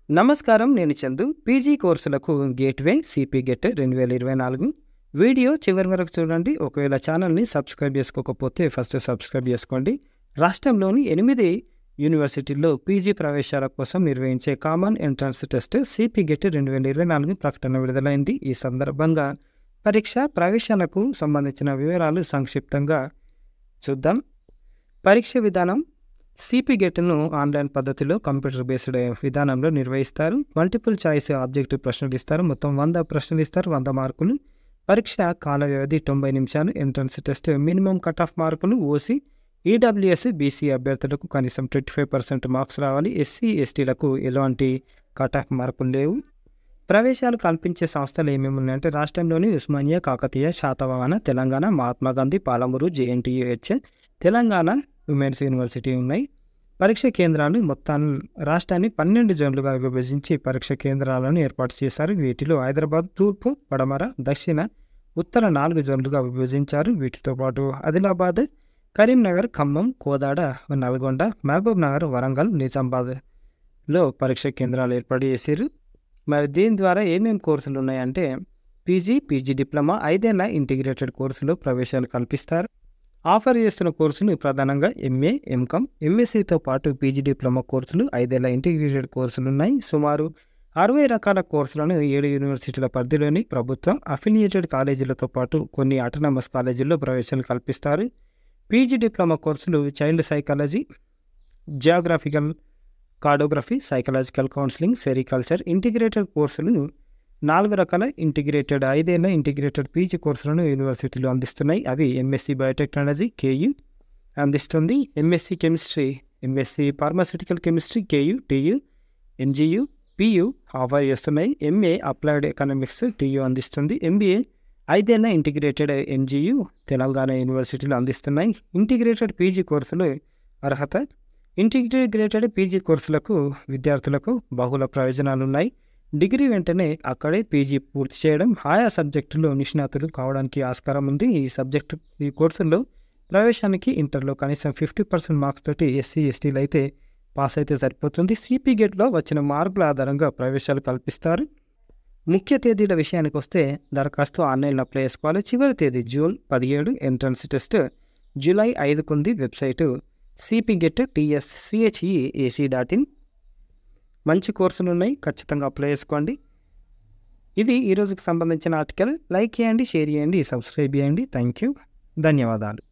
నమస్కారం, నేను చందు. పీజీ కోర్సులకు గేట్వే సిపి గెట్ 2024 వీడియో చివరి వరకు చూడండి. ఒకవేళ ఛానల్ని సబ్స్క్రైబ్ చేసుకోకపోతే ఫస్ట్ సబ్స్క్రైబ్ చేసుకోండి. రాష్ట్రంలోని 8 యూనివర్సిటీల్లో పీజీ ప్రవేశాల కోసం నిర్వహించే common entrance test CP get 2024 ప్రకటన విడుదలైంది. ఈ సందర్భంగా పరీక్ష ప్రవేశాలకు సంబంధించిన వివరాలు సంక్షిప్తంగా చూద్దాం. పరీక్ష విధానం: సిపి గెట్ను ఆన్లైన్ పద్ధతిలో కంప్యూటర్ బేస్డ్ విధానంలో నిర్వహిస్తారు. మల్టిపుల్ చాయిస్ ఆబ్జెక్టివ్ ప్రశ్నలు ఇస్తారు. మొత్తం 100 ప్రశ్నలు ఇస్తారు, 100 మార్కులు. పరీక్ష కాల వ్యవధి 90 నిమిషాలు. Entrance test minimum cut off మార్కులు ఓసీ, ఈడబ్ల్యూఎస్, బీసీ అభ్యర్థులకు కనీసం 25% మార్క్స్ రావాలి. ఎస్సీ, ఎస్టీలకు ఎలాంటి కట్ ఆఫ్ మార్కులు లేవు. ప్రవేశాలు కల్పించే సంస్థలు ఏమేమి ఉన్నాయంటే రాష్ట్రంలోని Osmania, Kakatiya, Satavahana, Telangana, Mahatma Gandhi, Palamuru, JNTUH, Telangana women's university ఉన్నాయి. పరీక్ష కేంద్రాలు మొత్తాన్ని రాష్ట్రాన్ని 12 జోన్లుగా విభజించి పరీక్ష కేంద్రాలను ఏర్పాటు చేశారు. వీటిలో హైదరాబాద్ తూర్పు, పడమర, దక్షిణ, ఉత్తర 4 జోన్లుగా విభజించారు. వీటితో పాటు ఆదిలాబాద్, కరీంనగర్, ఖమ్మం, కోదాడ, నల్గొండ, మహబూబ్ నగర్, వరంగల్, నిజామాబాద్లో పరీక్ష కేంద్రాలు ఏర్పాటు చేశారు. మరి దీని ద్వారా ఏమేమి కోర్సులు ఉన్నాయంటే పీజీ డిప్లొమా 5 ఏళ్ల ఇంటిగ్రేటెడ్ కోర్సులో ప్రవేశాలు కల్పిస్తారు. ఆఫర్ చేస్తున్న కోర్సులు ప్రధానంగా ఎంఏ, ఎంకామ్, ఎంఎస్సీతో పాటు పీజీ డిప్లొమా కోర్సులు, 5 ఏళ్ల ఇంటిగ్రేటెడ్ కోర్సులు ఉన్నాయి. సుమారు 60 రకాల కోర్సులను 7 యూనివర్సిటీల పరిధిలోని ప్రభుత్వ అఫిలియేటెడ్ కాలేజీలతో పాటు కొన్ని ఆటోనమస్ కాలేజీల్లో ప్రవేశాలు కల్పిస్తారు. పీజీ డిప్లొమా కోర్సులు child psychology, geographical cartography, psychological counselling, sericulture. Integrated కోర్సులు 4 రకాల 5 ఏళ్ల ఇంటిగ్రేటెడ్ పీజీ కోర్సులను యూనివర్సిటీలు అందిస్తున్నాయి. అవి ఎంఎస్సీ బయోటెక్నాలజీ కేయూ అందిస్తుంది, MSc chemistry, MSc pharmaceutical chemistry KU, TU, MGU, PU offer చేస్తున్నాయి. ఎంఏ అప్లైడ్ ఎకనామిక్స్ టీయూ అందిస్తుంది. ఎంబీఏ 5 ఏళ్ల ఇంటిగ్రేటెడ్ ఎంజీయూ తెలంగాణ యూనివర్సిటీలు అందిస్తున్నాయి. ఇంటిగ్రేటెడ్ పీజీ కోర్సులు అర్హత: ఇంటిగ్రేటెడ్ పీజీ కోర్సులకు విద్యార్థులకు బహుళ ప్రయోజనాలు ఉన్నాయి. డిగ్రీ వెంటనే అక్కడే పీజీ పూర్తి చేయడం, ఆయా సబ్జెక్టులో నిష్ణాతులు కావడానికి ఆస్కారం ఉంది. ఈ కోర్సుల్లో ప్రవేశానికి ఇంటర్లో కనీసం 50% మార్క్స్ తోటి ఎస్సీ, ఎస్టీలు అయితే పాస్ అయితే సరిపోతుంది. సిపి గేట్లో వచ్చిన మార్కుల ఆధారంగా ప్రవేశాలు కల్పిస్తారు. ముఖ్య తేదీల విషయానికి వస్తే దరఖాస్తు ఆన్లైన్లో అప్లై చేసుకోవాలి. చివరి తేదీ జూన్ 17. ఎంట్రన్స్ టెస్ట్ జూలై 5 ఉంది. Website cpget.tschec.in. మంచి కోర్సులు ఉన్నాయి, ఖచ్చితంగా అప్లై చేసుకోండి. ఇది ఈరోజుకి సంబంధించిన ఆర్టికల్. లైక్ చేయండి, షేర్ చేయండి, సబ్స్క్రైబ్ చేయండి. థ్యాంక్ యూ, ధన్యవాదాలు.